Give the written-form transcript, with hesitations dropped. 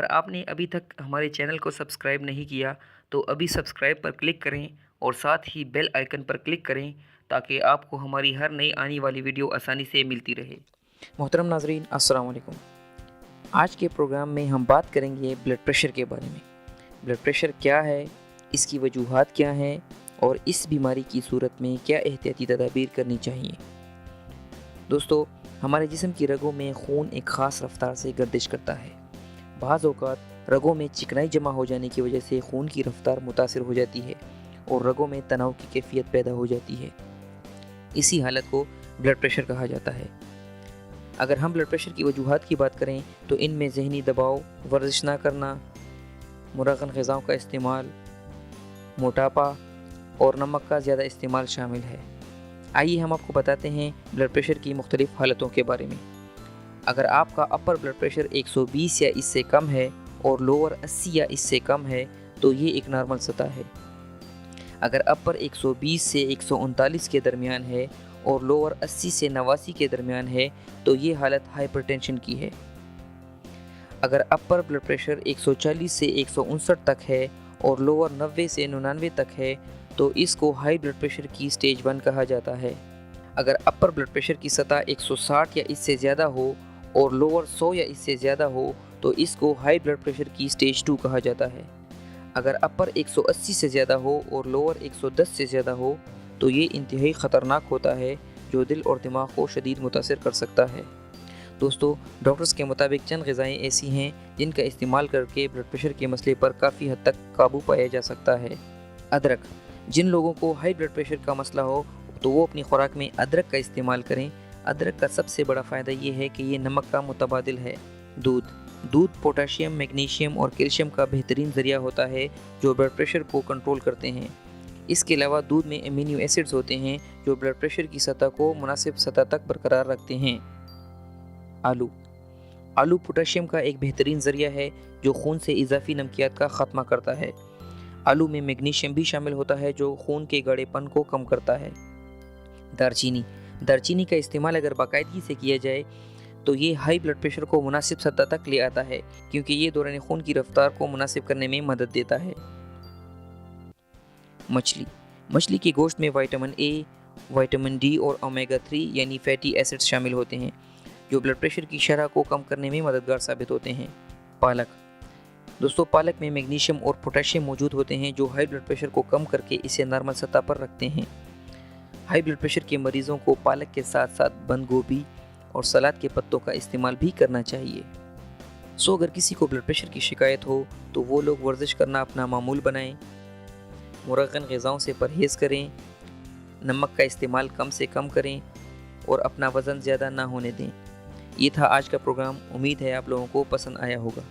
آپ نے ابھی تک ہمارے چینل کو سبسکرائب نہیں کیا تو ابھی سبسکرائب پر کلک کریں اور ساتھ ہی بیل آئیکن پر کلک کریں تاکہ آپ کو ہماری ہر نئی آنے والی ویڈیو آسانی سے ملتی رہے۔ محترم ناظرین، السلام علیکم۔ آج کے پروگرام میں ہم بات کریں گے بلڈ پریشر کے بارے میں۔ بلڈ پریشر کیا ہے، اس کی وجوہات کیا ہیں اور اس بیماری کی صورت میں کیا احتیاطی تدابیر کرنی چاہیے۔ دوستو، ہمارے جسم کی رگوں میں خون ایک خاص رفتار سے گردش کرتا ہے۔ بعض اوقات رگوں میں چکنائی جمع ہو جانے کی وجہ سے خون کی رفتار متاثر ہو جاتی ہے اور رگوں میں تناؤ کی کیفیت پیدا ہو جاتی ہے۔ اسی حالت کو بلڈ پریشر کہا جاتا ہے۔ اگر ہم بلڈ پریشر کی وجوہات کی بات کریں تو ان میں ذہنی دباؤ، ورزش نہ کرنا، مرغن غذاؤں کا استعمال، موٹاپا اور نمک کا زیادہ استعمال شامل ہے۔ آئیے ہم آپ کو بتاتے ہیں بلڈ پریشر کی مختلف حالتوں کے بارے میں۔ اگر آپ کا اپر بلڈ پریشر 120 یا اس سے کم ہے اور لوور 80 یا اس سے کم ہے تو یہ ایک نارمل سطح ہے۔ اگر اپر 120 سے 139 کے درمیان ہے اور لوور 80 سے 89 کے درمیان ہے تو یہ حالت ہائپر ٹینشن کی ہے۔ اگر اپر بلڈ پریشر 140 سے 159 تک ہے اور لوور 90 سے 99 تک ہے تو اس کو ہائی بلڈ پریشر کی سٹیج 1 کہا جاتا ہے۔ اگر اپر بلڈ پریشر کی سطح 160 یا اس سے زیادہ ہو اور لوور 100 یا اس سے زیادہ ہو تو اس کو ہائی بلڈ پریشر کی سٹیج 2 کہا جاتا ہے۔ اگر اپر 180 سے زیادہ ہو اور لوور 110 سے زیادہ ہو تو یہ انتہائی خطرناک ہوتا ہے جو دل اور دماغ کو شدید متاثر کر سکتا ہے۔ دوستو، ڈاکٹرز کے مطابق چند غذائیں ایسی ہیں جن کا استعمال کر کے بلڈ پریشر کے مسئلے پر کافی حد تک قابو پایا جا سکتا ہے۔ ادرک۔ جن لوگوں کو ہائی بلڈ پریشر کا مسئلہ ہو تو وہ اپنی خوراک میں ادرک کا استعمال کریں۔ ادرک کا سب سے بڑا فائدہ یہ ہے کہ یہ نمک کا متبادل ہے۔ دودھ پوٹاشیم، میگنیشیم اور کیلشیم کا بہترین ذریعہ ہوتا ہے جو بلڈ پریشر کو کنٹرول کرتے ہیں۔ اس کے علاوہ دودھ میں امینو ایسڈز ہوتے ہیں جو بلڈ پریشر کی سطح کو مناسب سطح تک برقرار رکھتے ہیں۔ آلو پوٹاشیم کا ایک بہترین ذریعہ ہے جو خون سے اضافی نمکیات کا خاتمہ کرتا ہے۔ آلو میں میگنیشیم بھی شامل ہوتا ہے جو خون کے گاڑے پن کو کم کرتا ہے۔ دارچینی کا استعمال اگر باقاعدگی سے کیا جائے تو یہ ہائی بلڈ پریشر کو مناسب سطح تک لے آتا ہے کیونکہ یہ دوران خون کی رفتار کو مناسب کرنے میں مدد دیتا ہے۔ مچھلی کے گوشت میں وٹامن اے، وٹامن ڈی اور اومیگا 3 یعنی فیٹی ایسڈز شامل ہوتے ہیں جو بلڈ پریشر کی شرح کو کم کرنے میں مددگار ثابت ہوتے ہیں۔ دوستو، پالک میں میگنیشیم اور پوٹاشیم موجود ہوتے ہیں جو ہائی بلڈ پریشر کو کم کر کے اسے نارمل سطح پر رکھتے ہیں۔ ہائی بلڈ پریشر کے مریضوں کو پالک کے ساتھ ساتھ بند گوبھی اور سلاد کے پتوں کا استعمال بھی کرنا چاہیے۔ اگر کسی کو بلڈ پریشر کی شکایت ہو تو وہ لوگ ورزش کرنا اپنا معمول بنائیں، مرغن غذاؤں سے پرہیز کریں، نمک کا استعمال کم سے کم کریں اور اپنا وزن زیادہ نہ ہونے دیں۔ یہ تھا آج کا پروگرام۔ امید ہے آپ لوگوں کو پسند آیا ہوگا۔